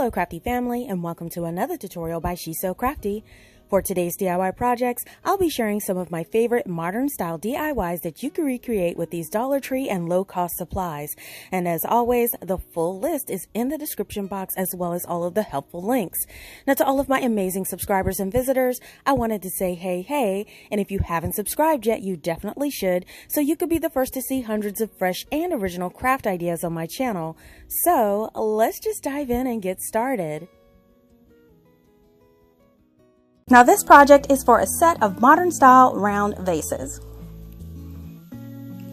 Hello CraftDee family, and welcome to another tutorial by She's So CraftDee. For today's DIY projects, I'll be sharing some of my favorite modern style DIYs that you can recreate with these Dollar Tree and low cost supplies. And as always, the full list is in the description box as well as all of the helpful links. Now to all of my amazing subscribers and visitors, I wanted to say hey, and if you haven't subscribed yet, you definitely should, so you could be the first to see hundreds of fresh and original craft ideas on my channel. So let's just dive in and get started. Now this project is for a set of modern style round vases.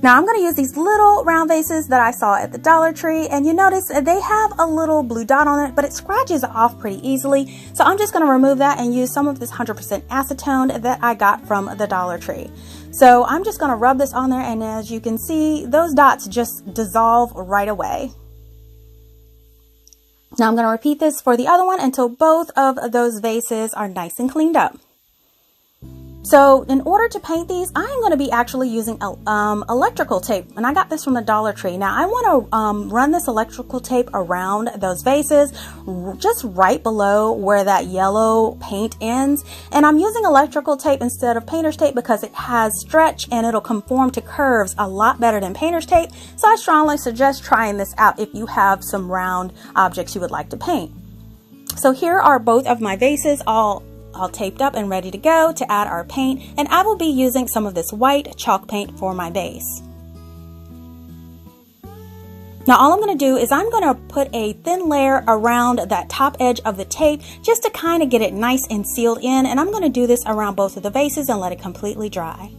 Now I'm going to use these little round vases that I saw at the Dollar Tree, and you notice they have a little blue dot on it, but it scratches off pretty easily. So I'm just going to remove that and use some of this 100% acetone that I got from the Dollar Tree. So I'm just going to rub this on there, and as you can see, those dots just dissolve right away. Now I'm going to repeat this for the other one until both of those vases are nice and cleaned up. So in order to paint these, I'm going to be actually using electrical tape, and I got this from the Dollar Tree. Now I want to run this electrical tape around those vases, just right below where that yellow paint ends. And I'm using electrical tape instead of painter's tape because it has stretch and it'll conform to curves a lot better than painter's tape. So I strongly suggest trying this out if you have some round objects you would like to paint. So here are both of my vases all taped up and ready to go to add our paint, and I will be using some of this white chalk paint for my base. Now all I'm going to do is I'm going to put a thin layer around that top edge of the tape just to kind of get it nice and sealed in, and I'm going to do this around both of the vases and let it completely dry.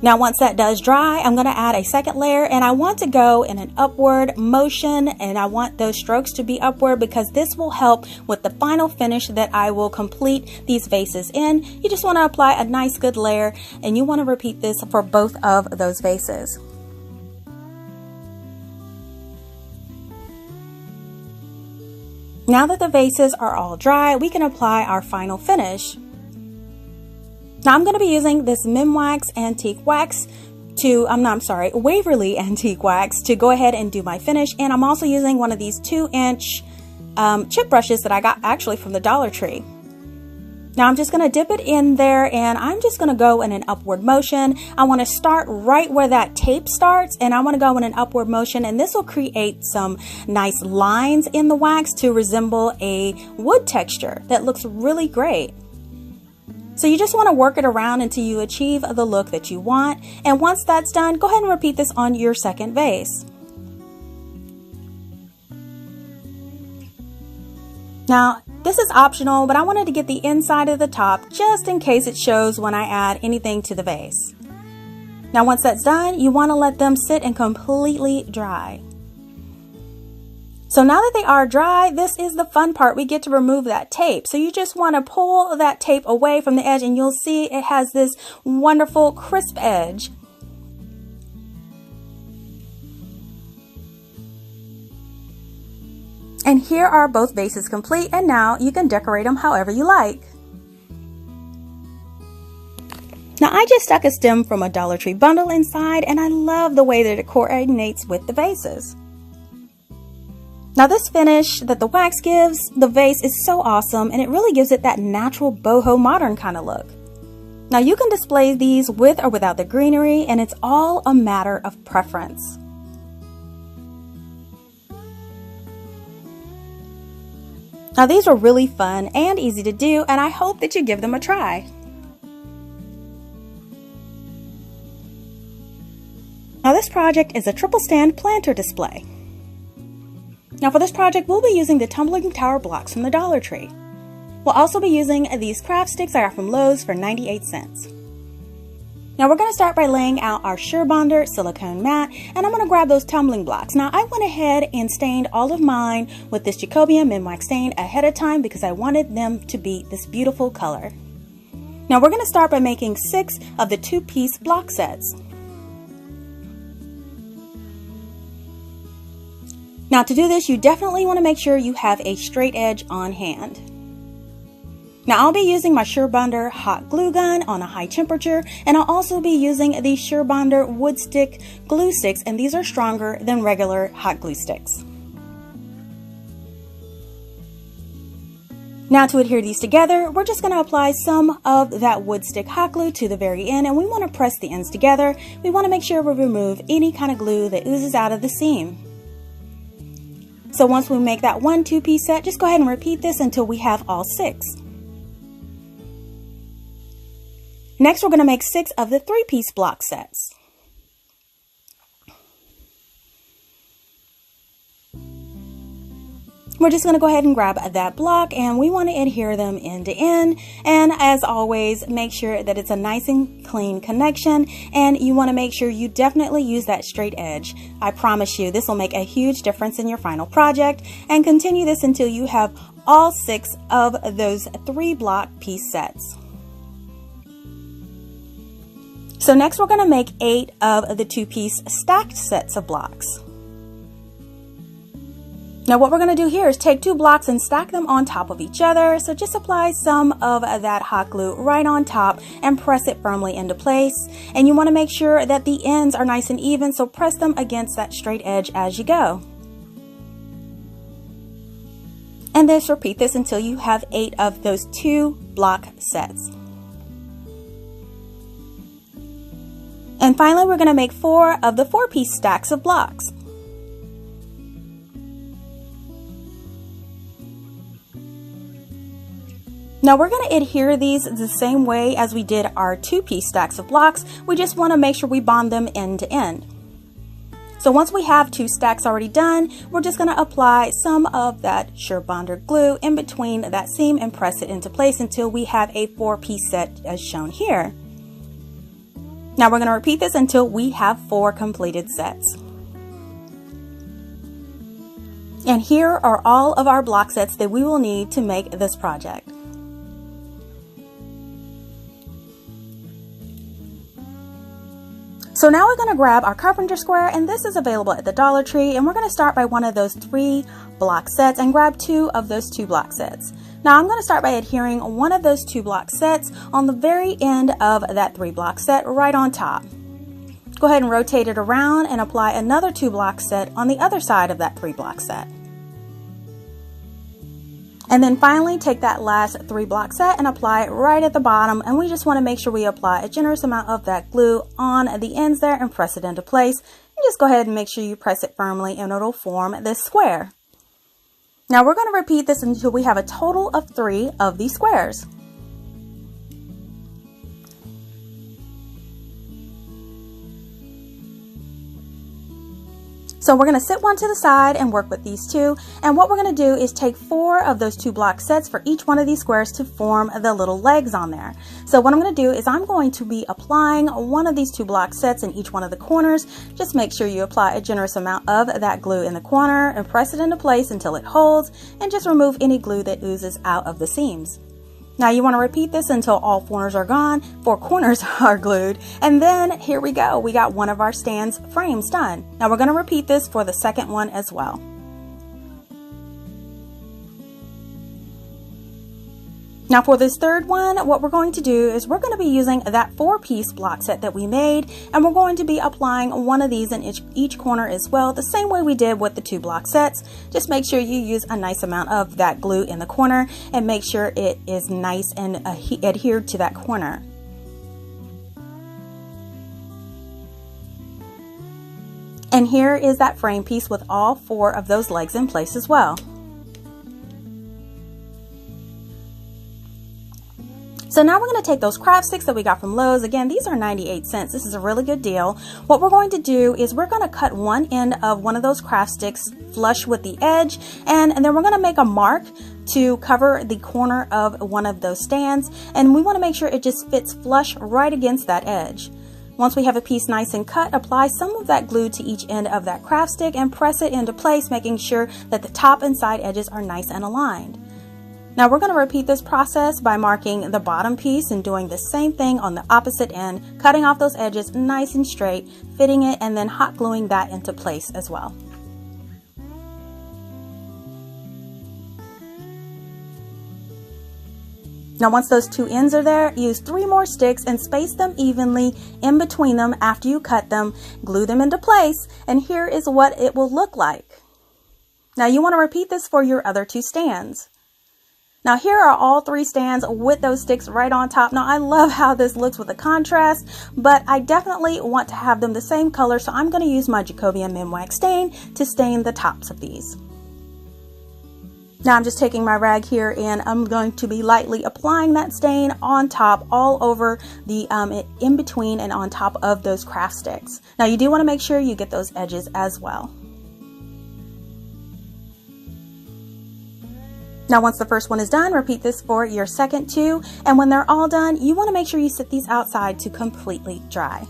Now once that does dry, I'm going to add a second layer, and I want to go in an upward motion, and I want those strokes to be upward because this will help with the final finish that I will complete these vases in. You just want to apply a nice good layer, and you want to repeat this for both of those vases. Now that the vases are all dry, we can apply our final finish. Now I'm going to be using this Waverly Antique Wax to go ahead and do my finish, and I'm also using one of these 2-inch chip brushes that I got actually from the Dollar Tree. Now I'm just going to dip it in there, and I'm just going to go in an upward motion. I want to start right where that tape starts, and I want to go in an upward motion, and this will create some nice lines in the wax to resemble a wood texture that looks really great. So you just want to work it around until you achieve the look that you want. And once that's done, go ahead and repeat this on your second vase. Now, this is optional, but I wanted to get the inside of the top just in case it shows when I add anything to the vase. Now, once that's done, you want to let them sit and completely dry. So now that they are dry, this is the fun part. We get to remove that tape. So you just want to pull that tape away from the edge, and you'll see it has this wonderful crisp edge. And here are both vases complete, and now you can decorate them however you like. Now I just stuck a stem from a Dollar Tree bundle inside, and I love the way that it coordinates with the vases. Now this finish that the wax gives the vase is so awesome, and it really gives it that natural boho modern kind of look. Now you can display these with or without the greenery, and it's all a matter of preference. Now these were really fun and easy to do, and I hope that you give them a try. Now this project is a triple stand planter display. Now for this project, we'll be using the tumbling tower blocks from the Dollar Tree. We'll also be using these craft sticks I got from Lowe's for 98 cents. Now we're going to start by laying out our Surebonder silicone mat, and I'm going to grab those tumbling blocks. Now I went ahead and stained all of mine with this Jacobian Minwax stain ahead of time because I wanted them to be this beautiful color. Now we're going to start by making 6 of the 2-piece block sets. Now to do this, you definitely want to make sure you have a straight edge on hand. Now I'll be using my Surebonder hot glue gun on a high temperature, and I'll also be using the Surebonder wood stick glue sticks, and these are stronger than regular hot glue sticks. Now to adhere these together, we're just going to apply some of that wood stick hot glue to the very end, and we want to press the ends together. We want to make sure we remove any kind of glue that oozes out of the seam. So once we make that one 2-piece set, just go ahead and repeat this until we have all 6. Next, we're going to make 6 of the 3-piece block sets. We're just going to go ahead and grab that block, and we want to adhere them end to end. And as always, make sure that it's a nice and clean connection, and you want to make sure you definitely use that straight edge. I promise you this will make a huge difference in your final project. And continue this until you have all 6 of those 3 block piece sets. So next we're going to make 8 of the 2-piece stacked sets of blocks. Now what we're going to do here is take 2 blocks and stack them on top of each other. So just apply some of that hot glue right on top and press it firmly into place. And you want to make sure that the ends are nice and even, so press them against that straight edge as you go. And then repeat this until you have 8 of those 2 block sets. And finally we're going to make 4 of the 4-piece stacks of blocks. Now we're going to adhere these the same way as we did our 2-piece stacks of blocks. We just want to make sure we bond them end to end. So once we have 2 stacks already done, we're just going to apply some of that Sure Bonder glue in between that seam and press it into place until we have a 4-piece set as shown here. Now we're going to repeat this until we have 4 completed sets. And here are all of our block sets that we will need to make this project. So now we're going to grab our carpenter square, and this is available at the Dollar Tree, and we're going to start by one of those 3 block sets and grab 2 of those 2 block sets. Now I'm going to start by adhering one of those 2 block sets on the very end of that 3 block set right on top. Go ahead and rotate it around and apply another 2 block set on the other side of that 3 block set. And then finally take that last 3 block set and apply it right at the bottom, and we just want to make sure we apply a generous amount of that glue on the ends there and press it into place. And just go ahead and make sure you press it firmly and it'll form this square. Now we're going to repeat this until we have a total of 3 of these squares. So we're going to sit one to the side and work with these 2. And what we're going to do is take 4 of those 2 block sets for each one of these squares to form the little legs on there. So what I'm going to do is I'm going to be applying one of these 2 block sets in each one of the corners. Just make sure you apply a generous amount of that glue in the corner and press it into place until it holds, and just remove any glue that oozes out of the seams. Now you want to repeat this until all 4 corners are gone, 4 corners are glued, and then here we go. We got one of our stands frames done. Now we're going to repeat this for the second one as well. Now for this third one, what we're going to do is we're going to be using that 4-piece block set that we made, and we're going to be applying one of these in each corner as well, the same way we did with the 2 block sets. Just make sure you use a nice amount of that glue in the corner and make sure it is nice and adhered to that corner. And here is that frame piece with all 4 of those legs in place as well. So now we're going to take those craft sticks that we got from Lowe's. Again, these are 98 cents. This is a really good deal. What we're going to do is we're going to cut one end of one of those craft sticks flush with the edge, and then we're going to make a mark to cover the corner of one of those stands, and we want to make sure it just fits flush right against that edge. Once we have a piece nice and cut, apply some of that glue to each end of that craft stick and press it into place, making sure that the top and side edges are nice and aligned. Now we're going to repeat this process by marking the bottom piece and doing the same thing on the opposite end, cutting off those edges nice and straight, fitting it, and then hot gluing that into place as well. Now once those 2 ends are there, use 3 more sticks and space them evenly in between them after you cut them, glue them into place, and here is what it will look like. Now you want to repeat this for your other 2 stands. Now here are all 3 stands with those sticks right on top. Now I love how this looks with the contrast, but I definitely want to have them the same color, so I'm going to use my Jacobian Mim Wax stain to stain the tops of these. Now I'm just taking my rag here and I'm going to be lightly applying that stain on top, all over the in between and on top of those craft sticks. Now you do want to make sure you get those edges as well. Now once the first one is done, repeat this for your second 2, and when they're all done, you want to make sure you sit these outside to completely dry.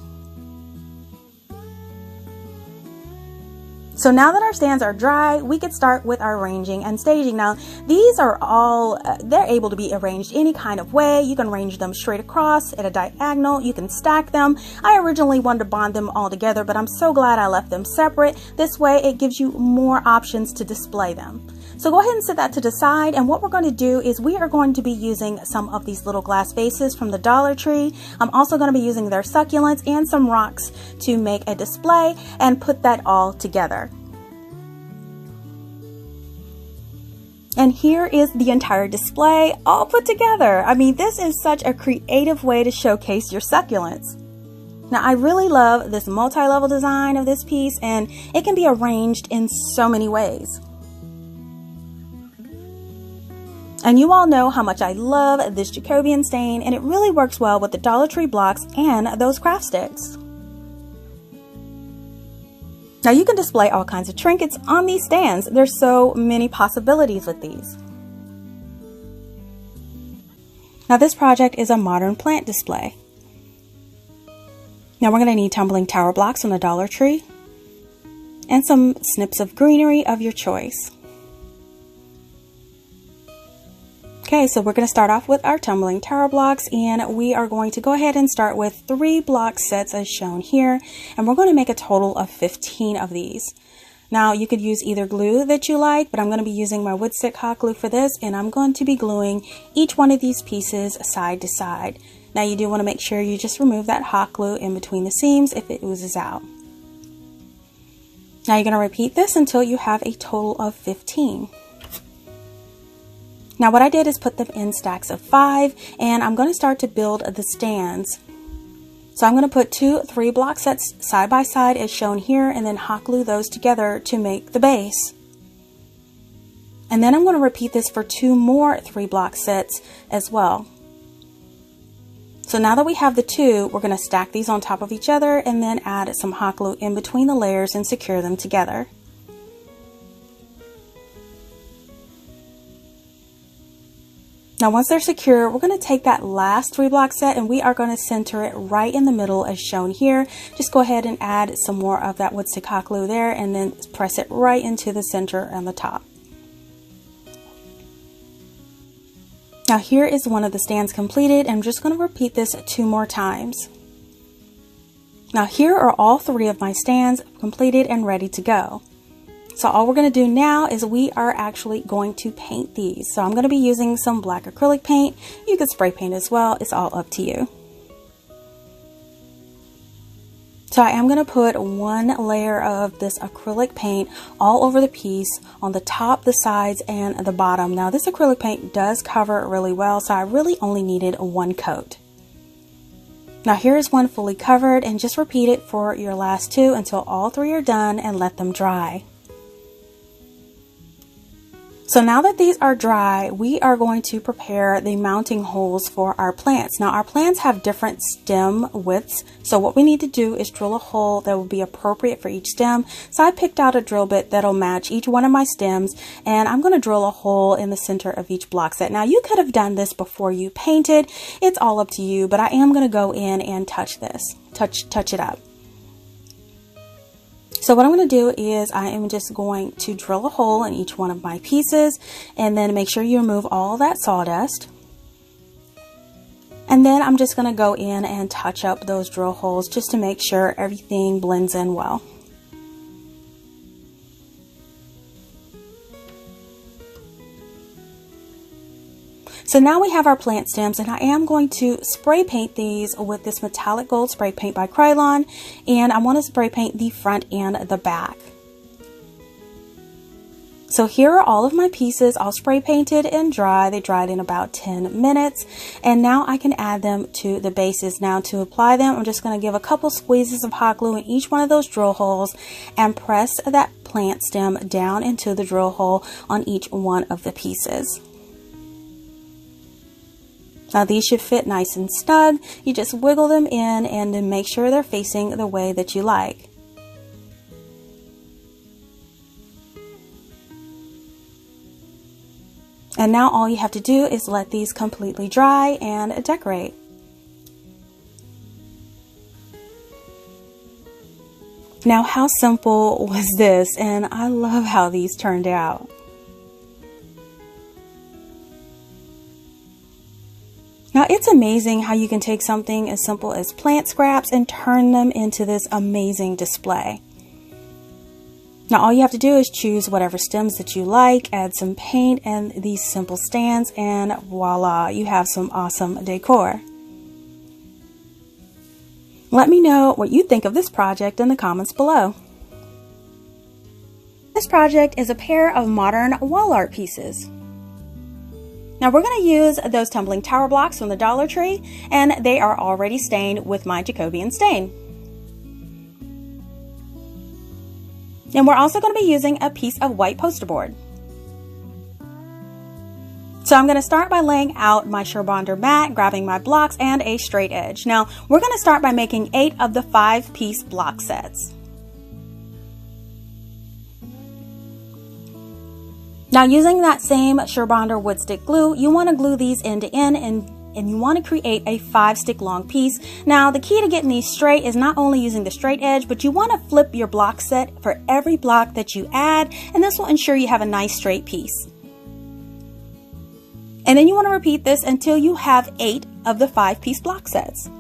So now that our stands are dry, we could start with our arranging and staging. Now these are all, they're able to be arranged any kind of way. You can arrange them straight across, at a diagonal, you can stack them. I originally wanted to bond them all together, but I'm so glad I left them separate. This way it gives you more options to display them. So go ahead and set that to the side, and what we're going to do is we are going to be using some of these little glass vases from the Dollar Tree. I'm also going to be using their succulents and some rocks to make a display and put that all together. And here is the entire display all put together. I mean, this is such a creative way to showcase your succulents. Now I really love this multi-level design of this piece, and it can be arranged in so many ways. And you all know how much I love this Jacobian stain, and it really works well with the Dollar Tree blocks and those craft sticks. Now you can display all kinds of trinkets on these stands. There's so many possibilities with these. Now this project is a modern plant display. Now we're going to need tumbling tower blocks from the Dollar Tree and some snips of greenery of your choice. Okay, so we're going to start off with our tumbling tower blocks, and we are going to go ahead and start with 3 block sets as shown here, and we're going to make a total of 15 of these. Now you could use either glue that you like, but I'm going to be using my wood stick hot glue for this, and I'm going to be gluing each one of these pieces side to side. Now you do want to make sure you just remove that hot glue in between the seams if it oozes out. Now you're going to repeat this until you have a total of 15. Now what I did is put them in stacks of 5, and I'm going to start to build the stands. So I'm going to put 2 3-block sets side by side as shown here, and then hot glue those together to make the base. And then I'm going to repeat this for 2 more 3-block sets as well. So now that we have the 2, we're going to stack these on top of each other and then add some hot glue in between the layers and secure them together. Now once they're secure, we're going to take that last 3-block set and we are going to center it right in the middle as shown here. Just go ahead and add some more of that wood stick hot glue there and then press it right into the center and the top. Now here is one of the stands completed, and I'm just going to repeat this 2 more times. Now here are all 3 of my stands completed and ready to go. So all we're going to do now is we are actually going to paint these. So I'm going to be using some black acrylic paint. You could spray paint as well. It's all up to you. So I am going to put 1 layer of this acrylic paint all over the piece on the top, the sides, and the bottom. Now this acrylic paint does cover really well, so I really only needed 1 coat. Now here is one fully covered, and just repeat it for your last 2 until all 3 are done and let them dry. So now that these are dry, we are going to prepare the mounting holes for our plants. Now our plants have different stem widths, so what we need to do is drill a hole that will be appropriate for each stem. So I picked out a drill bit that'll match each one of my stems, and I'm going to drill a hole in the center of each block set. Now you could have done this before you painted. It's all up to you, but I am going to go in and touch this, touch it up. So what I'm going to do is I am just going to drill a hole in each one of my pieces, and then make sure you remove all that sawdust. And then I'm just going to go in and touch up those drill holes just to make sure everything blends in well. So now we have our plant stems, and I am going to spray paint these with this metallic gold spray paint by Krylon, and I want to spray paint the front and the back. So here are all of my pieces all spray painted and dry. They dried in about 10 minutes. And now I can add them to the bases. Now to apply them, I'm just going to give a couple squeezes of hot glue in each one of those drill holes and press that plant stem down into the drill hole on each one of the pieces. Now these should fit nice and snug. You just wiggle them in and then make sure they're facing the way that you like. And now all you have to do is let these completely dry and decorate. Now how simple was this? And I love how these turned out. Now it's amazing how you can take something as simple as plant scraps and turn them into this amazing display. Now all you have to do is choose whatever stems that you like, add some paint and these simple stands, and voila, you have some awesome decor. Let me know what you think of this project in the comments below. This project is a pair of modern wall art pieces. Now we're going to use those tumbling tower blocks from the Dollar Tree, and they are already stained with my Jacobian stain. And we're also going to be using a piece of white poster board. So I'm going to start by laying out my Surebonder mat, grabbing my blocks and a straight edge. Now we're going to start by making 8 of the 5-piece block sets. Now using that same Surebonder wood stick glue, you want to glue these end to end and you want to create a 5-stick long piece. Now the key to getting these straight is not only using the straight edge, but you want to flip your block set for every block that you add, and this will ensure you have a nice straight piece. And then you want to repeat this until you have 8 of the 5-piece block sets.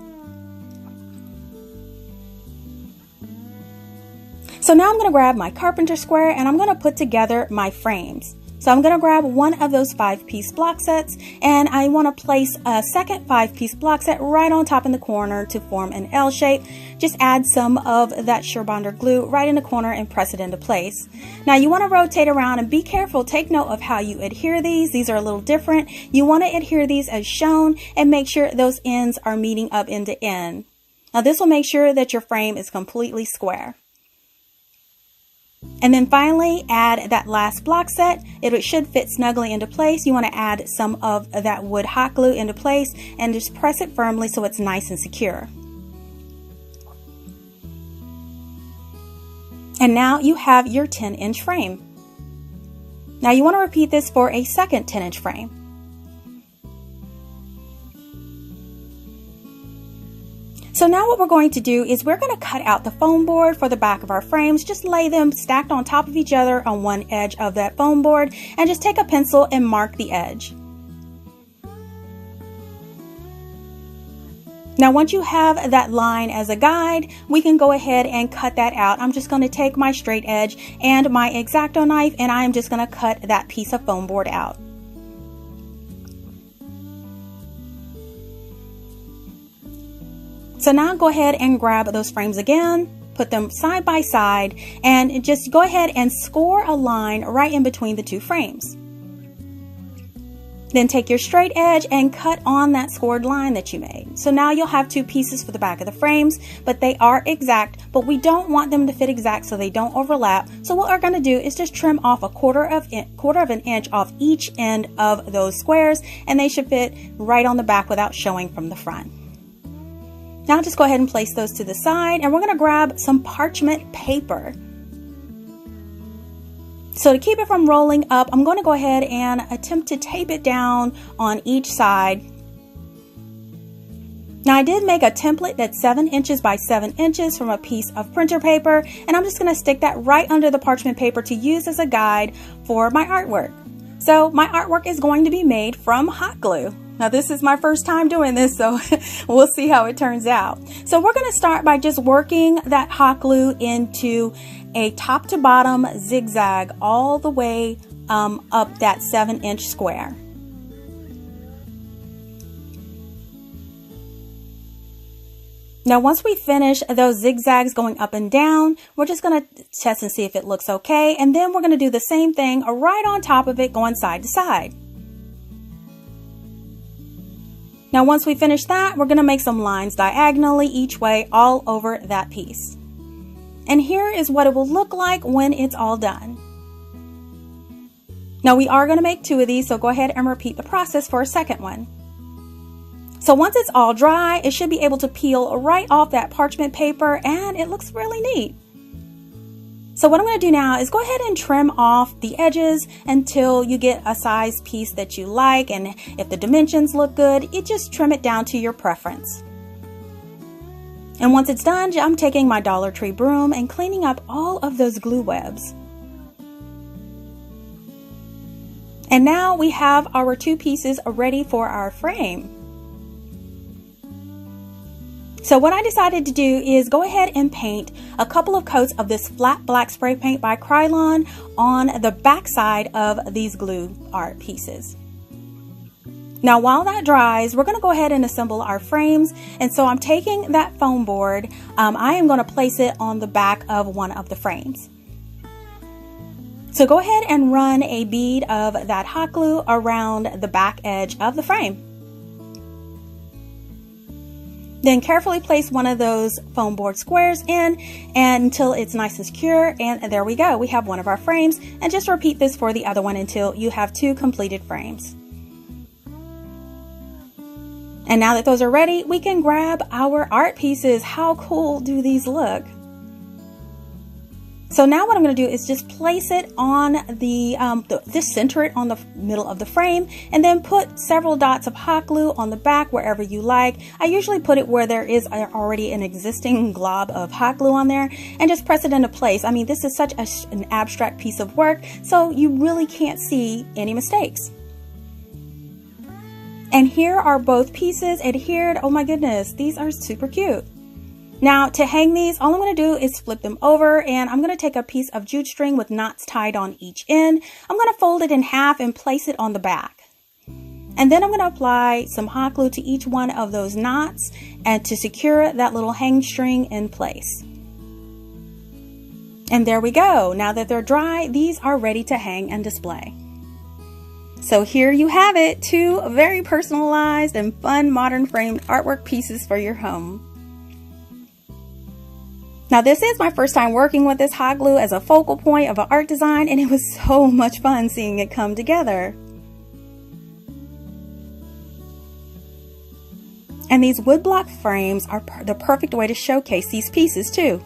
So now I'm going to grab my carpenter square and I'm going to put together my frames. So I'm going to grab one of those 5-piece block sets, and I want to place a second 5-piece block set right on top in the corner to form an L shape. Just add some of that Surebonder glue right in the corner and press it into place. Now you want to rotate around and be careful. Take note of how you adhere these. These are a little different. You want to adhere these as shown and make sure those ends are meeting up end to end. Now this will make sure that your frame is completely square. And then finally add that last block set. It should fit snugly into place. You want to add some of that wood hot glue into place and just press it firmly so it's nice and secure. And now you have your 10-inch frame. Now you want to repeat this for a second 10-inch frame. So now what we're going to do is we're going to cut out the foam board for the back of our frames. Just lay them stacked on top of each other on one edge of that foam board and just take a pencil and mark the edge. Now once you have that line as a guide, we can go ahead and cut that out. I'm just going to take my straight edge and my X-Acto knife and I'm just going to cut that piece of foam board out. So now go ahead and grab those frames again, put them side by side, and just go ahead and score a line right in between the two frames. Then take your straight edge and cut on that scored line that you made. So now you'll have 2 pieces for the back of the frames, but they are exact, but we don't want them to fit exact so they don't overlap. So what we're going to do is just trim off a quarter of an inch off each end of those squares, and they should fit right on the back without showing from the front. Now just go ahead and place those to the side, and we're going to grab some parchment paper. So to keep it from rolling up, I'm going to go ahead and attempt to tape it down on each side. Now I did make a template that's 7 inches by 7 inches from a piece of printer paper, and I'm just going to stick that right under the parchment paper to use as a guide for my artwork. So my artwork is going to be made from hot glue. Now this is my first time doing this, so we'll see how it turns out. So we're going to start by just working that hot glue into a top to bottom zigzag all the way up that 7-inch square. Now, once we finish those zigzags going up and down, we're just going to test and see if it looks okay. And then we're going to do the same thing right on top of it, going side to side. Now, once we finish that, we're going to make some lines diagonally each way all over that piece. And here is what it will look like when it's all done. Now, we are going to make 2 of these, so go ahead and repeat the process for a second one. So once it's all dry, it should be able to peel right off that parchment paper, and it looks really neat. So what I'm going to do now is go ahead and trim off the edges until you get a size piece that you like, and if the dimensions look good, you just trim it down to your preference. And once it's done, I'm taking my Dollar Tree broom and cleaning up all of those glue webs. And now we have our 2 pieces ready for our frame. So what I decided to do is go ahead and paint a couple of coats of this flat black spray paint by Krylon on the back side of these glue art pieces. Now, while that dries, we're going to go ahead and assemble our frames. And so I'm taking that foam board. I am going to place it on the back of one of the frames. So go ahead and run a bead of that hot glue around the back edge of the frame. Then carefully place one of those foam board squares in until it's nice and secure. And there we go. We have one of our frames, and just repeat this for the other one until you have 2 completed frames. And now that those are ready, we can grab our art pieces. How cool do these look? So now what I'm going to do is just place it on just center it on the middle of the frame, and then put several dots of hot glue on the back wherever you like. I usually put it where there is already an existing glob of hot glue on there, and just press it into place. I mean, this is such an abstract piece of work, so you really can't see any mistakes. And here are both pieces adhered. Oh my goodness, these are super cute. Now, to hang these, all I'm going to do is flip them over, and I'm going to take a piece of jute string with knots tied on each end. I'm going to fold it in half and place it on the back. And then I'm going to apply some hot glue to each one of those knots and to secure that little hang string in place. And there we go. Now that they're dry, these are ready to hang and display. So here you have it, 2 very personalized and fun modern framed artwork pieces for your home. Now, this is my first time working with this hot glue as a focal point of an art design, and it was so much fun seeing it come together. And these woodblock frames are the perfect way to showcase these pieces too.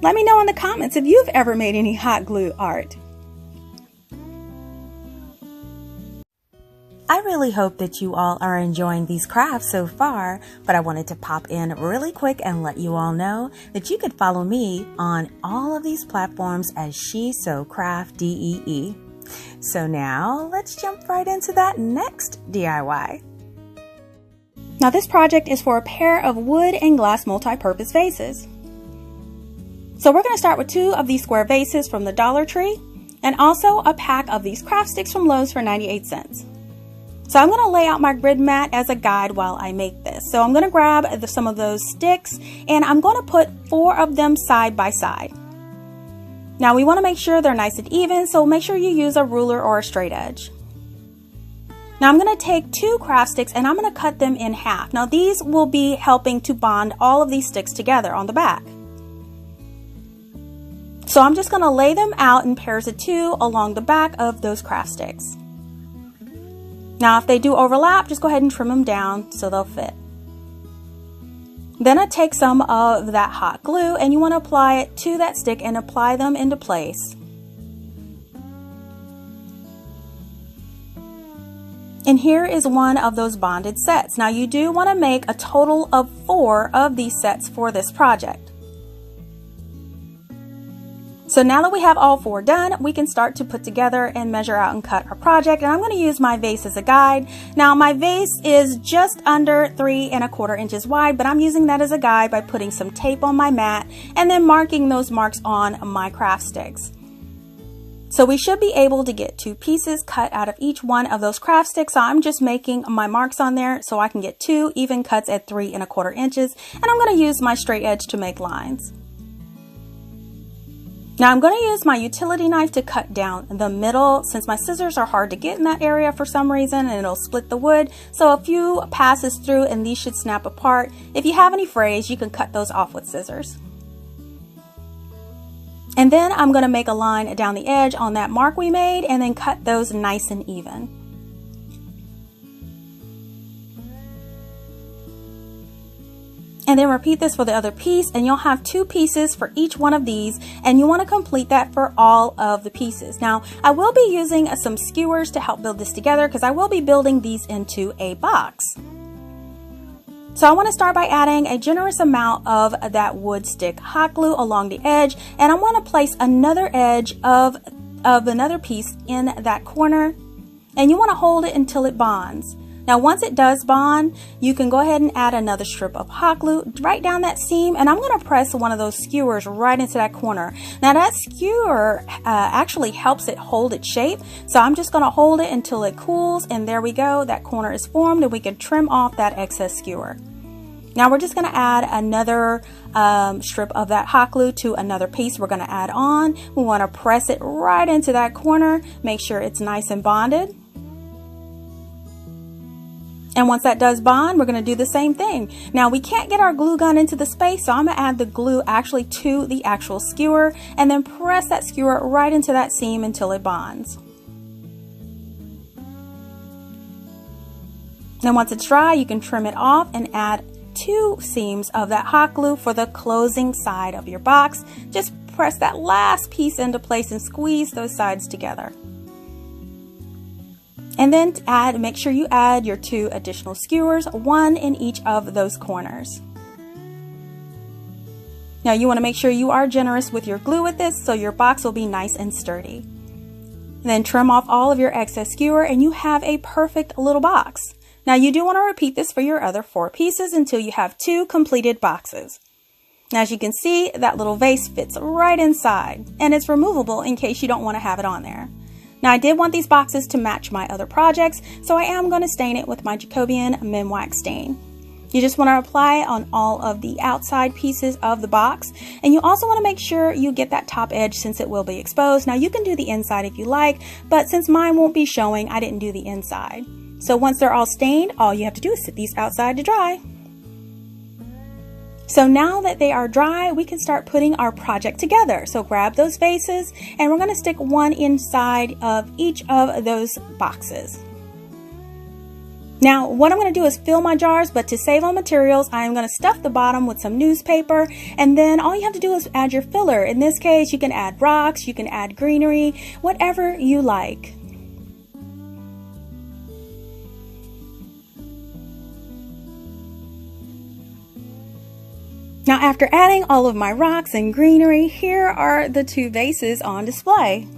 Let me know in the comments if you've ever made any hot glue art. I really hope that you all are enjoying these crafts so far, but I wanted to pop in really quick and let you all know that you could follow me on all of these platforms as CraftDee. So now let's jump right into that next DIY. Now this project is for a pair of wood and glass multi-purpose vases. So we're going to start with 2 of these square vases from the Dollar Tree, and also a pack of these craft sticks from Lowe's for 98 cents. So I'm going to lay out my grid mat as a guide while I make this. So I'm going to grab some of those sticks, and I'm going to put 4 of them side by side. Now we want to make sure they're nice and even, so make sure you use a ruler or a straight edge. Now I'm going to take 2 craft sticks and I'm going to cut them in half. Now these will be helping to bond all of these sticks together on the back. So I'm just going to lay them out in pairs of 2 along the back of those craft sticks. Now if they do overlap, just go ahead and trim them down so they'll fit. Then I take some of that hot glue, and you want to apply it to that stick and apply them into place. And here is one of those bonded sets. Now you do want to make a total of 4 of these sets for this project. So now that we have all 4 done, we can start to put together and measure out and cut our project. And I'm going to use my vase as a guide. Now my vase is just under 3 1/4 inches wide, but I'm using that as a guide by putting some tape on my mat and then marking those marks on my craft sticks. So we should be able to get 2 pieces cut out of each one of those craft sticks. So I'm just making my marks on there so I can get 2 even cuts at 3 1/4 inches. And I'm going to use my straight edge to make lines. Now I'm going to use my utility knife to cut down the middle since my scissors are hard to get in that area for some reason and it'll split the wood. So a few passes through and these should snap apart. If you have any frays, you can cut those off with scissors. And then I'm going to make a line down the edge on that mark we made and then cut those nice and even. And then repeat this for the other piece and you'll have 2 pieces for each one of these and you want to complete that for all of the pieces. Now I will be using some skewers to help build this together because I will be building these into a box. So I want to start by adding a generous amount of that wood stick hot glue along the edge and I want to place another edge of another piece in that corner and you want to hold it until it bonds. Now once it does bond, you can go ahead and add another strip of hot glue right down that seam and I'm going to press one of those skewers right into that corner. Now that skewer actually helps it hold its shape, so I'm just going to hold it until it cools and there we go, that corner is formed and we can trim off that excess skewer. Now we're just going to add another strip of that hot glue to another piece we're going to add on. We want to press it right into that corner, make sure it's nice and bonded. And once that does bond, we're going to do the same thing. Now we can't get our glue gun into the space, so I'm going to add the glue actually to the actual skewer and then press that skewer right into that seam until it bonds. Then once it's dry, you can trim it off and add 2 seams of that hot glue for the closing side of your box. Just press that last piece into place and squeeze those sides together. And then make sure you add your 2 additional skewers, 1 in each of those corners. Now you want to make sure you are generous with your glue with this so your box will be nice and sturdy. And then trim off all of your excess skewer and you have a perfect little box. Now you do want to repeat this for your other 4 pieces until you have 2 completed boxes. Now as you can see, that little vase fits right inside and it's removable in case you don't want to have it on there. Now I did want these boxes to match my other projects, so I am going to stain it with my Jacobian Mem Wax stain. You just want to apply it on all of the outside pieces of the box, and you also want to make sure you get that top edge since it will be exposed. Now you can do the inside if you like, but since mine won't be showing, I didn't do the inside. So once they're all stained, all you have to do is sit these outside to dry. So now that they are dry, we can start putting our project together. So grab those vases and we're going to stick one inside of each of those boxes. Now what I'm going to do is fill my jars, but to save on materials, I'm going to stuff the bottom with some newspaper and then all you have to do is add your filler. In this case, you can add rocks, you can add greenery, whatever you like. Now after adding all of my rocks and greenery, here are the 2 vases on display.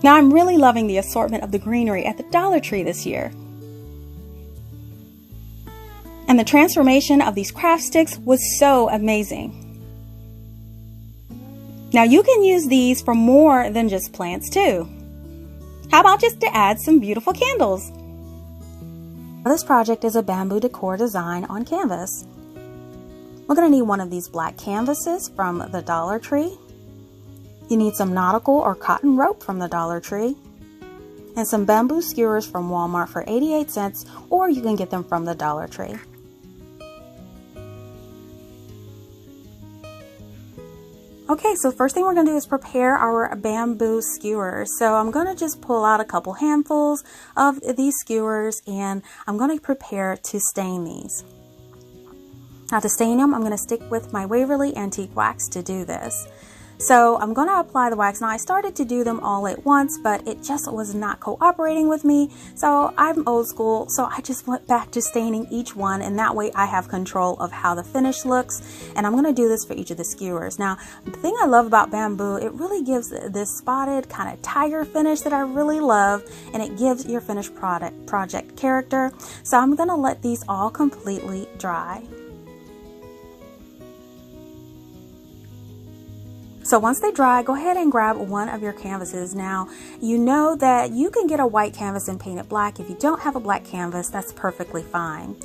Now I'm really loving the assortment of the greenery at the Dollar Tree this year. And the transformation of these craft sticks was so amazing. Now you can use these for more than just plants too. How about just to add some beautiful candles? This project is a bamboo decor design on canvas. We're going to need one of these black canvases from the Dollar Tree. You need some nautical or cotton rope from the Dollar Tree. And some bamboo skewers from Walmart for 88 cents, or you can get them from the Dollar Tree. Okay, so first thing we're going to do is prepare our bamboo skewers. So I'm going to just pull out a couple handfuls of these skewers and I'm going to prepare to stain these. Now to stain them, I'm going to stick with my Waverly Antique Wax to do this. So I'm going to apply the wax. Now I started to do them all at once, but it just was not cooperating with me. So I'm old school, so I just went back to staining each one, and that way I have control of how the finish looks. And I'm going to do this for each of the skewers. Now the thing I love about bamboo, it really gives this spotted kind of tiger finish that I really love, and it gives your finished project character. So I'm going to let these all completely dry. So once they dry, go ahead and grab one of your canvases. Now, you know that you can get a white canvas and paint it black. If you don't have a black canvas, that's perfectly fine.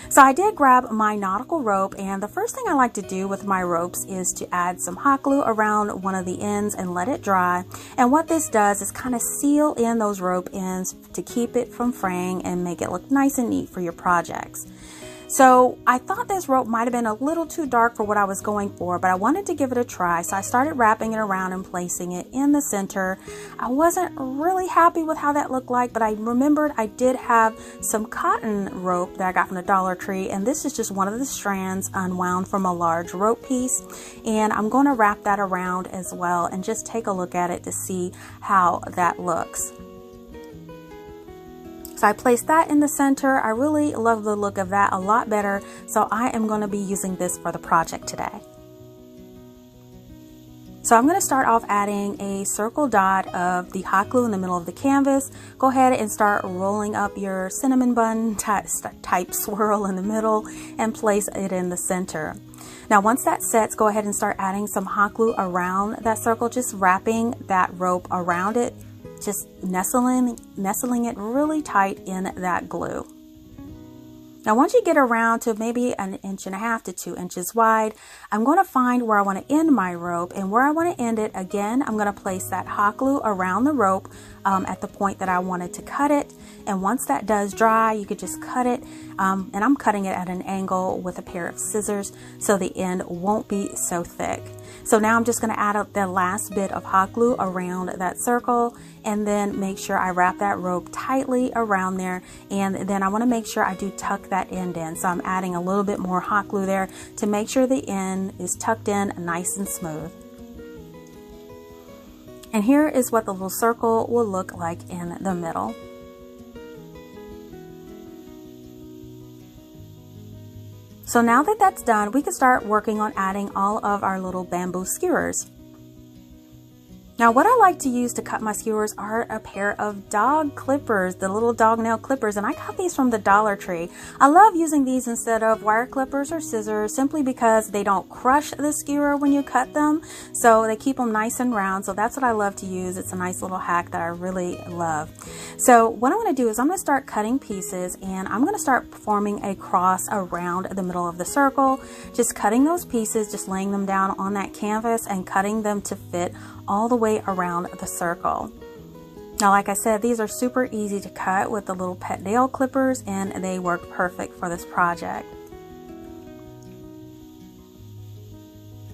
So I did grab my nautical rope, and the first thing I like to do with my ropes is to add some hot glue around one of the ends and let it dry. And what this does is kind of seal in those rope ends to keep it from fraying and make it look nice and neat for your projects. So I thought this rope might have been a little too dark for what I was going for, but I wanted to give it a try. So I started wrapping it around and placing it in the center. I wasn't really happy with how that looked like, but I remembered I did have some cotton rope that I got from the Dollar Tree, and this is just one of the strands unwound from a large rope piece. And I'm going to wrap that around as well and just take a look at it to see how that looks. So I placed that in the center. I really love the look of that a lot better. So I am going to be using this for the project today. So I'm going to start off adding a circle dot of the hot glue in the middle of the canvas. Go ahead and start rolling up your cinnamon bun type swirl in the middle and place it in the center. Now once that sets, go ahead and start adding some hot glue around that circle, just wrapping that rope around it. Just nestling it really tight in that glue. Now once you get around to maybe 1.5 inches to 2 inches wide, I'm going to find where I want to end my rope, and where I want to end it, again, I'm going to place that hot glue around the rope at the point that I wanted to cut it. And once that does dry, you could just cut it, and I'm cutting it at an angle with a pair of scissors so the end won't be so thick. So now I'm just going to add up the last bit of hot glue around that circle, and then make sure I wrap that rope tightly around there, and then I want to make sure I do tuck that end in. So I'm adding a little bit more hot glue there to make sure the end is tucked in nice and smooth. And here is what the little circle will look like in the middle. So now that that's done, we can start working on adding all of our little bamboo skewers. Now what I like to use to cut my skewers are a pair of dog clippers, the little dog nail clippers, and I got these from the Dollar Tree. I love using these instead of wire clippers or scissors simply because they don't crush the skewer when you cut them, so they keep them nice and round. So that's what I love to use. It's a nice little hack that I really love. So what I'm going to do is I'm going to start cutting pieces, and I'm going to start forming a cross around the middle of the circle, just cutting those pieces, just laying them down on that canvas and cutting them to fit all the way around the circle. Now, like I said, these are super easy to cut with the little pet nail clippers, and they work perfect for this project.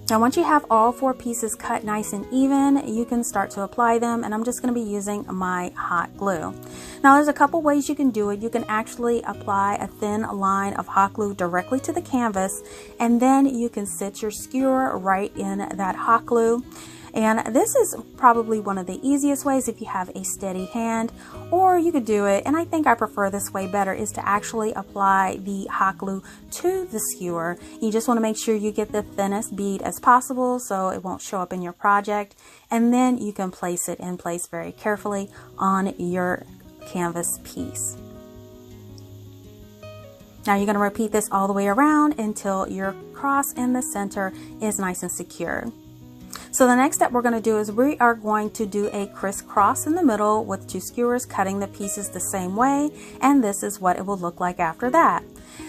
Now once you have all 4 pieces cut nice and even, you can start to apply them, and I'm just going to be using my hot glue. Now there's a couple ways you can do it. You can actually apply a thin line of hot glue directly to the canvas, and then you can sit your skewer right in that hot glue. And this is probably one of the easiest ways if you have a steady hand, or you could do it, and I think I prefer this way better, is to actually apply the hot glue to the skewer. You just want to make sure you get the thinnest bead as possible so it won't show up in your project, and then you can place it in place very carefully on your canvas piece. Now you're going to repeat this all the way around until your cross in the center is nice and secure. So the next step we're going to do is we are going to do a crisscross in the middle with 2 skewers, cutting the pieces the same way, and this is what it will look like after that.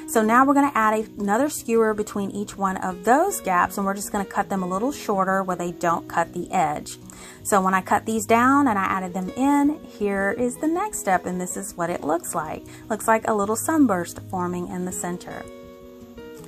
So now we're going to add another skewer between each one of those gaps, and we're just going to cut them a little shorter where they don't cut the edge. So when I cut these down and I added them in, here is the next step, and this is what it looks like. Looks like a little sunburst forming in the center.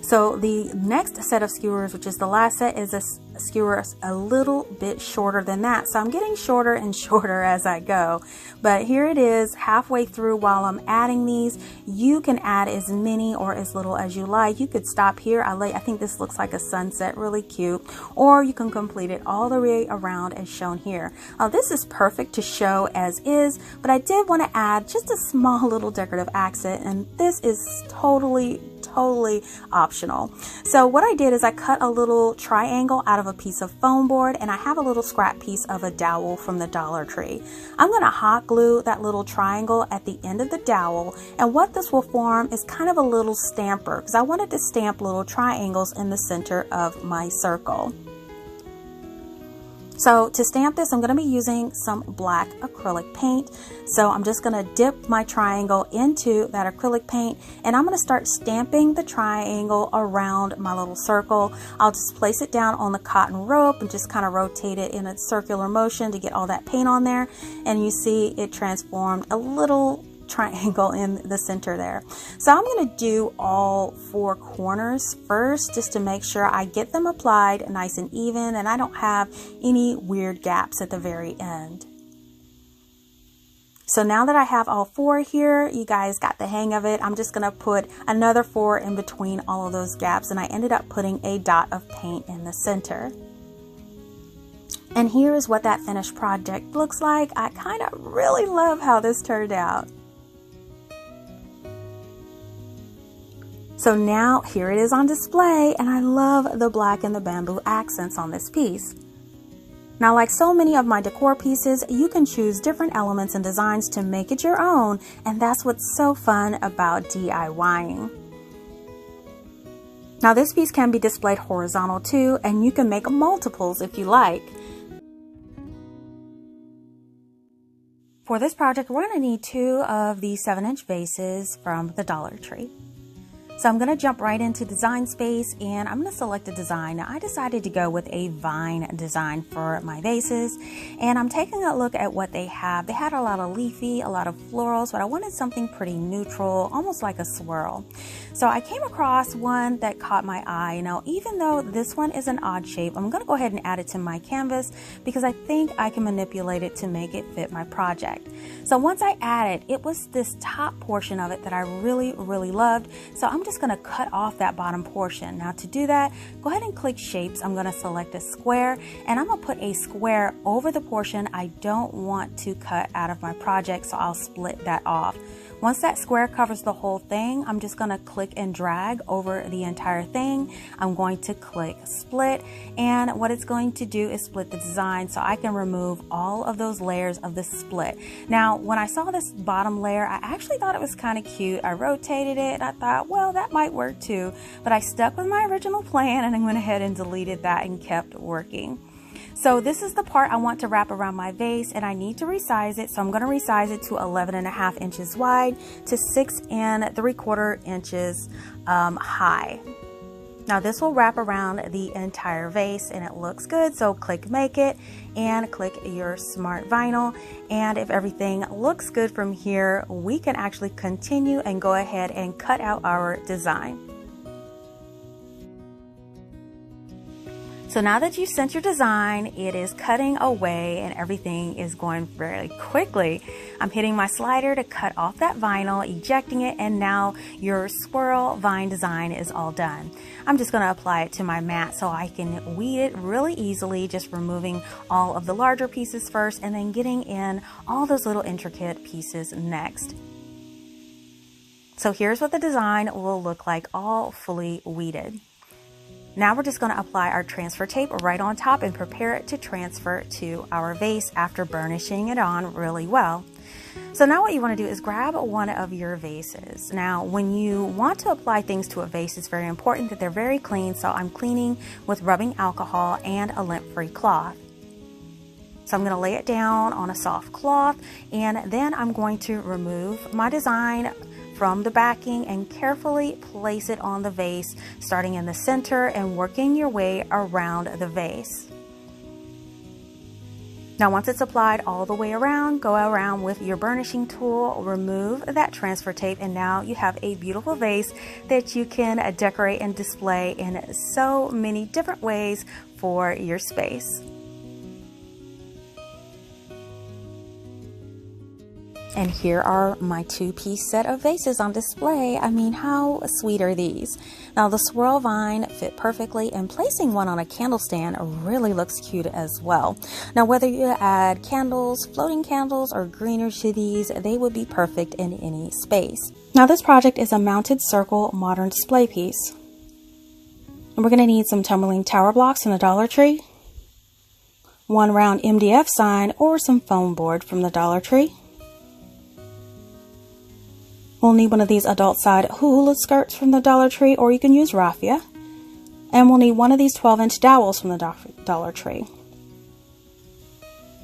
So the next set of skewers, which is the last set, is a skewer a little bit shorter than that. So I'm getting shorter and shorter as I go. But here it is halfway through while I'm adding these. You can add as many or as little as you like. You could stop here. I think this looks like a sunset, really cute. Or you can complete it all the way around as shown here. This is perfect to show as is, but I did want to add just a small little decorative accent, and this is totally optional. So what I did is I cut a little triangle out of a piece of foam board, and I have a little scrap piece of a dowel from the Dollar Tree. I'm going to hot glue that little triangle at the end of the dowel, and what this will form is kind of a little stamper, because I wanted to stamp little triangles in the center of my circle. So to stamp this, I'm going to be using some black acrylic paint. So I'm just going to dip my triangle into that acrylic paint, and I'm going to start stamping the triangle around my little circle. I'll just place it down on the cotton rope and just kind of rotate it in a circular motion to get all that paint on there. And you see it transformed a little triangle in the center there. So I'm going to do all 4 corners first, just to make sure I get them applied nice and even and I don't have any weird gaps at the very end. So now that I have all 4 here, you guys got the hang of it. I'm just going to put another 4 in between all of those gaps, and I ended up putting a dot of paint in the center. And here is what that finished project looks like. I kind of really love how this turned out. So now here it is on display, and I love the black and the bamboo accents on this piece. Now, like so many of my decor pieces, you can choose different elements and designs to make it your own, and that's what's so fun about DIYing. Now this piece can be displayed horizontal too, and you can make multiples if you like. For this project, we're going to need 2 of these 7-inch vases from the Dollar Tree. So I'm going to jump right into design space, and I'm going to select a design. Now I decided to go with a vine design for my vases, and I'm taking a look at what they have. They had a lot of leafy, a lot of florals, but I wanted something pretty neutral, almost like a swirl. So I came across one that caught my eye. Now, even though this one is an odd shape, I'm going to go ahead and add it to my canvas because I think I can manipulate it to make it fit my project. So once I added, it was this top portion of it that I really loved. So I'm just going to cut off that bottom portion. Now to do that, go ahead and click shapes. I'm going to select a square, and I'm going to put a square over the portion I don't want to cut out of my project, so I'll split that off. Once that square covers the whole thing, I'm just going to click and drag over the entire thing. I'm going to click split, and what it's going to do is split the design so I can remove all of those layers of the split. Now, when I saw this bottom layer, I actually thought it was kind of cute. I rotated it. I thought, well, that might work too, but I stuck with my original plan and I went ahead and deleted that and kept working. So this is the part I want to wrap around my vase, and I need to resize it. So I'm going to resize it to 11.5 inches wide to 6 3/4 inches high. Now this will wrap around the entire vase and it looks good. So click make it and click your smart vinyl. And if everything looks good from here, we can actually continue and go ahead and cut out our design. So now that you've sent your design, it is cutting away and everything is going very quickly. I'm hitting my slider to cut off that vinyl, ejecting it, and now your swirl vine design is all done. I'm just going to apply it to my mat so I can weed it really easily, just removing all of the larger pieces first and then getting in all those little intricate pieces next. So here's what the design will look like all fully weeded. Now we're just going to apply our transfer tape right on top and prepare it to transfer to our vase after burnishing it on really well. So now what you want to do is grab one of your vases. Now when you want to apply things to a vase, it's very important that they're very clean. So I'm cleaning with rubbing alcohol and a lint-free cloth. So I'm going to lay it down on a soft cloth, and then I'm going to remove my design from the backing and carefully place it on the vase, starting in the center and working your way around the vase. Now once it's applied all the way around, go around with your burnishing tool, remove that transfer tape, and now you have a beautiful vase that you can decorate and display in so many different ways for your space. And here are my 2-piece set of vases on display. I mean, how sweet are these? Now the swirl vine fit perfectly, and placing one on a candle stand really looks cute as well. Now whether you add candles, floating candles, or greenery to these, they would be perfect in any space. Now this project is a mounted circle modern display piece. And we're going to need some tumbling tower blocks from the Dollar Tree, one round MDF sign, or some foam board from the Dollar Tree. We'll need one of these adult side hula skirts from the Dollar Tree, or you can use raffia. And we'll need one of these 12-inch dowels from the Dollar Tree.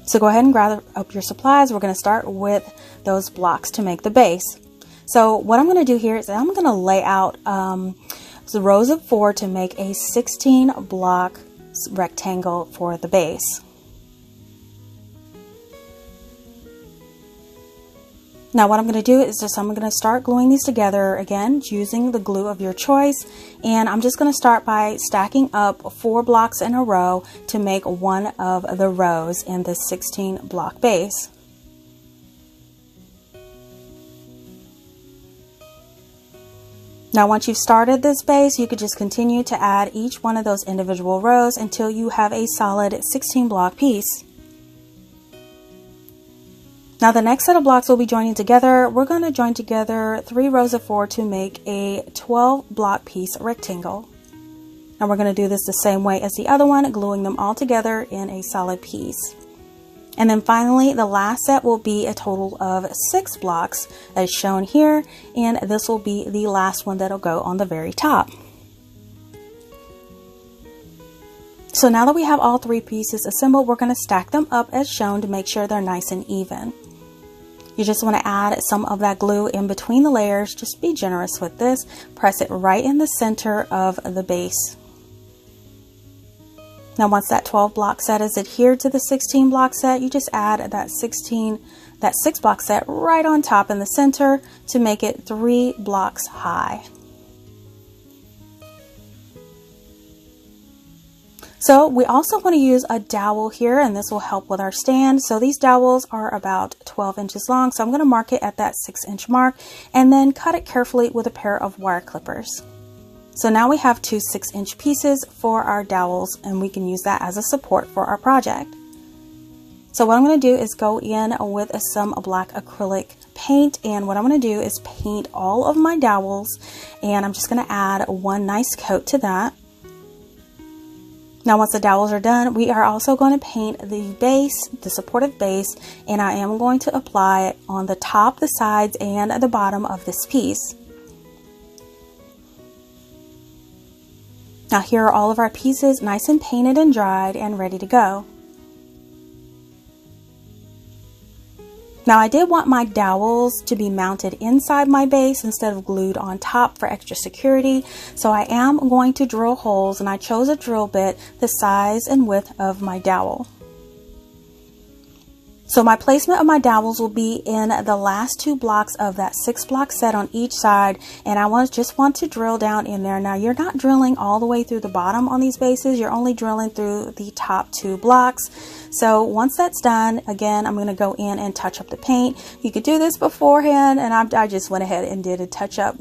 So go ahead and grab up your supplies. We're going to start with those blocks to make the base. So what I'm going to do here is I'm going to lay out the rows of 4 to make a 16 block rectangle for the base. Now what I'm going to do is I'm going to start gluing these together again using the glue of your choice, and I'm just going to start by stacking up 4 blocks in a row to make one of the rows in this 16 block base. Now once you've started this base, you could just continue to add each one of those individual rows until you have a solid 16 block piece. Now the next set of blocks we'll be joining together, we're going to join together 3 rows of 4 to make a 12 block piece rectangle. Now we're going to do this the same way as the other one, gluing them all together in a solid piece. And then finally, the last set will be a total of 6 blocks as shown here, and this will be the last one that'll go on the very top. So now that we have all 3 pieces assembled, we're going to stack them up as shown to make sure they're nice and even. You just want to add some of that glue in between the layers. Just be generous with this. Press it right in the center of the base. Now once that 12 block set is adhered to the 16 block set, you just add that 6 block set right on top in the center to make it 3 blocks high. So we also want to use a dowel here, and this will help with our stand. So these dowels are about 12 inches long. So I'm going to mark it at that 6-inch mark and then cut it carefully with a pair of wire clippers. So now we have 2 6-inch pieces for our dowels, and we can use that as a support for our project. So what I'm going to do is go in with some black acrylic paint, and what I'm going to do is paint all of my dowels, and I'm just going to add one nice coat to that. Now once the dowels are done, we are also going to paint the base, the supportive base, and I am going to apply it on the top, the sides, and the bottom of this piece. Now here are all of our pieces nice and painted and dried and ready to go. Now I did want my dowels to be mounted inside my base instead of glued on top for extra security. So I am going to drill holes, and I chose a drill bit the size and width of my dowel. So my placement of my dowels will be in the last 2 blocks of that 6 block set on each side, and I just want to drill down in there. Now you're not drilling all the way through the bottom on these bases, you're only drilling through the top 2 blocks. So once that's done, again, I'm going to go in and touch up the paint. You could do this beforehand, and I just went ahead and did a touch up.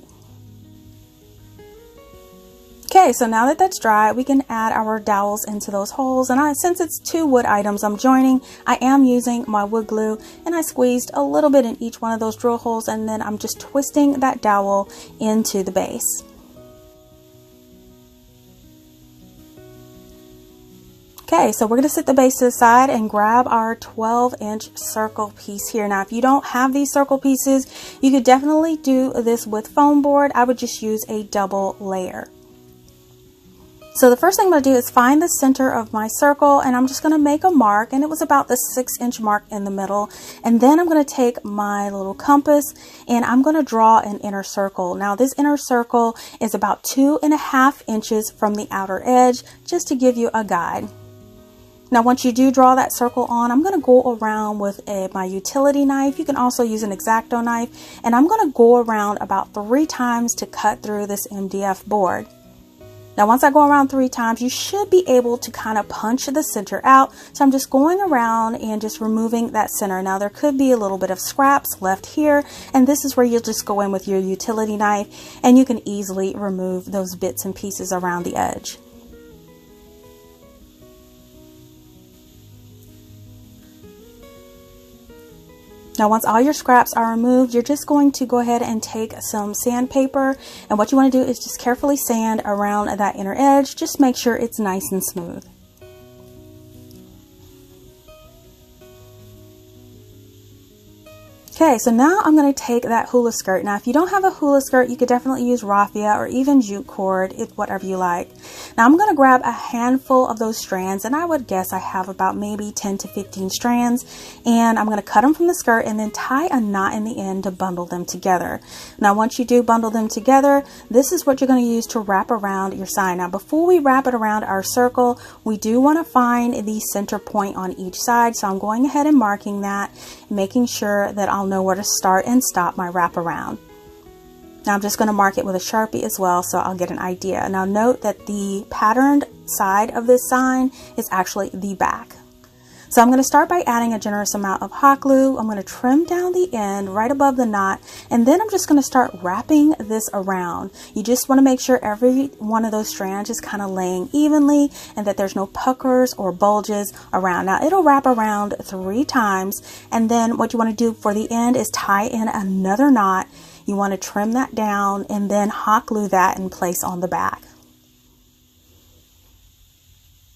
Okay, so now that that's dry, we can add our dowels into those holes, and since it's 2 wood items I'm joining, I am using my wood glue, and I squeezed a little bit in each one of those drill holes, and then I'm just twisting that dowel into the base. Okay, so we're going to set the base to the side and grab our 12-inch circle piece here. Now, if you don't have these circle pieces, you could definitely do this with foam board. I would just use a double layer. So the first thing I'm going to do is find the center of my circle, and I'm just going to make a mark, and it was about the 6-inch mark in the middle. And then I'm going to take my little compass and I'm going to draw an inner circle. Now this inner circle is about 2.5 inches from the outer edge, just to give you a guide. Now once you do draw that circle on, I'm going to go around with my utility knife. You can also use an X-Acto knife, and I'm going to go around about 3 times to cut through this MDF board. Now once I go around 3 times, you should be able to kind of punch the center out. So I'm just going around and just removing that center. Now there could be a little bit of scraps left here, and this is where you'll just go in with your utility knife, and you can easily remove those bits and pieces around the edge. Now once all your scraps are removed, you're just going to go ahead and take some sandpaper, and what you want to do is just carefully sand around that inner edge. Just make sure it's nice and smooth. Okay, so now I'm going to take that hula skirt. Now, if you don't have a hula skirt, you could definitely use raffia or even jute cord, whatever you like. Now, I'm going to grab a handful of those strands, and I would guess I have about maybe 10 to 15 strands, and I'm going to cut them from the skirt and then tie a knot in the end to bundle them together. Now, once you do bundle them together, this is what you're going to use to wrap around your sign. Now, before we wrap it around our circle, we do want to find the center point on each side, so I'm going ahead and marking that, making sure that I'll know where to start and stop my wraparound. Now I'm just going to mark it with a Sharpie as well, so I'll get an idea. Now note that the patterned side of this sign is actually the back. So I'm going to start by adding a generous amount of hot glue. I'm going to trim down the end right above the knot, and then I'm just going to start wrapping this around. You just want to make sure every one of those strands is kind of laying evenly and that there's no puckers or bulges around. Now it'll wrap around 3 times, and then what you want to do for the end is tie in another knot. You want to trim that down and then hot glue that in place on the back.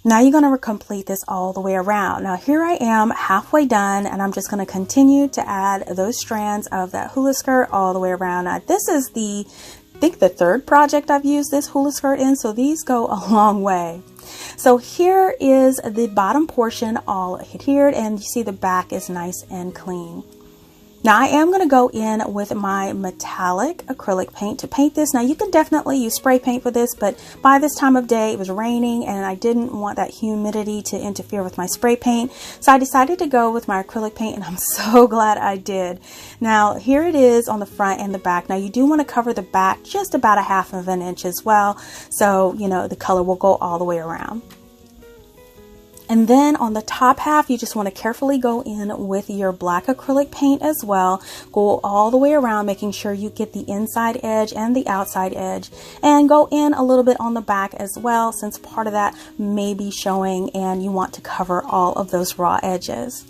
Now you're going to complete this all the way around. Now here I am halfway done, and I'm just going to continue to add those strands of that hula skirt all the way around. Now this is I think the 3rd project I've used this hula skirt in, so these go a long way. So here is the bottom portion all adhered, and you see the back is nice and clean. Now I am going to go in with my metallic acrylic paint to paint this. Now you can definitely use spray paint for this, but by this time of day it was raining and I didn't want that humidity to interfere with my spray paint. So I decided to go with my acrylic paint, and I'm so glad I did. Now here it is on the front and the back. Now you do want to cover the back just about a 1/2 inch as well, so you know the color will go all the way around. And then on the top half, you just want to carefully go in with your black acrylic paint as well. Go all the way around, making sure you get the inside edge and the outside edge. And go in a little bit on the back as well, since part of that may be showing and you want to cover all of those raw edges.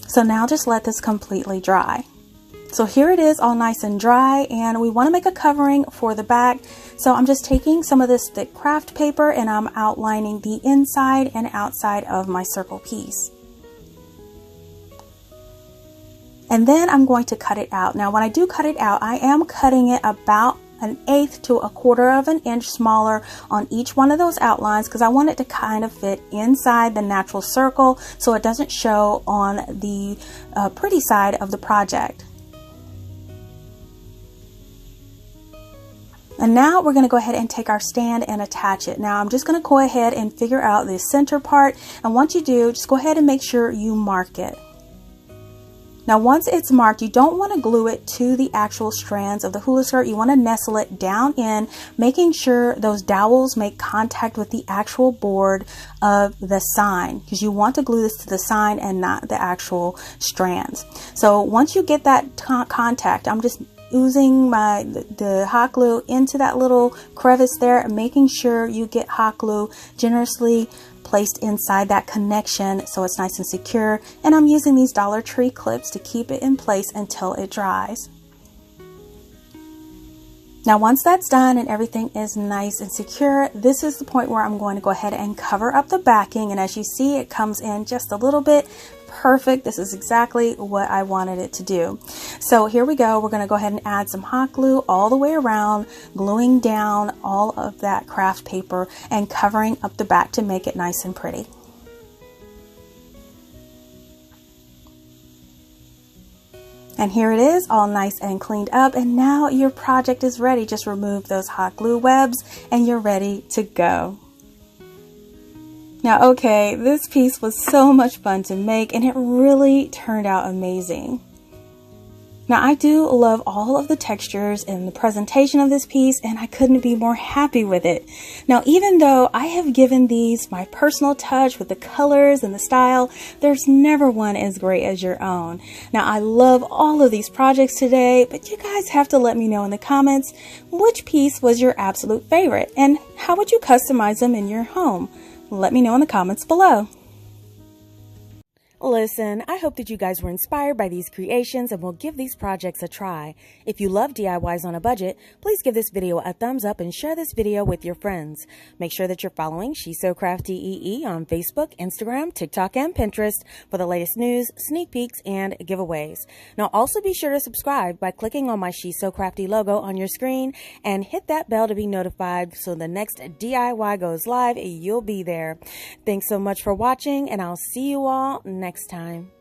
So now just let this completely dry. So here it is all nice and dry, and we want to make a covering for the back. So I'm just taking some of this thick craft paper and I'm outlining the inside and outside of my circle piece. And then I'm going to cut it out. Now when I do cut it out, I am cutting it about 1/8 to 1/4 inch smaller on each one of those outlines, because I want it to kind of fit inside the natural circle so it doesn't show on the pretty side of the project. And now we're going to go ahead and take our stand and attach it. Now I'm just going to go ahead and figure out the center part, and once you do, just go ahead and make sure you mark it. Now once it's marked, you don't want to glue it to the actual strands of the hula skirt. You want to nestle it down in, making sure those dowels make contact with the actual board of the sign, because you want to glue this to the sign and not the actual strands. So once you get that contact, I'm just oozing the hot glue into that little crevice there, making sure you get hot glue generously placed inside that connection so it's nice and secure. And I'm using these Dollar Tree clips to keep it in place until it dries. Now once that's done and everything is nice and secure, this is the point where I'm going to go ahead and cover up the backing, and as you see, it comes in just a little bit. Perfect. This is exactly what I wanted it to do. So here we go. We're going to go ahead and add some hot glue all the way around, gluing down all of that craft paper and covering up the back to make it nice and pretty. And here it is, all nice and cleaned up, and now your project is ready. Just remove those hot glue webs and you're ready to go. Now, okay, this piece was so much fun to make, and it really turned out amazing. Now, I do love all of the textures and the presentation of this piece, and I couldn't be more happy with it. Now, even though I have given these my personal touch with the colors and the style, there's never one as great as your own. Now, I love all of these projects today, but you guys have to let me know in the comments which piece was your absolute favorite, and how would you customize them in your home? Let me know in the comments below. Listen, I hope that you guys were inspired by these creations and will give these projects a try. If you love DIYs on a budget, please give this video a thumbs up and share this video with your friends. Make sure that you're following She's So Crafty EE on Facebook, Instagram, TikTok, and Pinterest for the latest news, sneak peeks, and giveaways. Now also be sure to subscribe by clicking on my She's So Crafty logo on your screen and hit that bell to be notified so the next DIY goes live, you'll be there. Thanks so much for watching, and I'll see you all next time.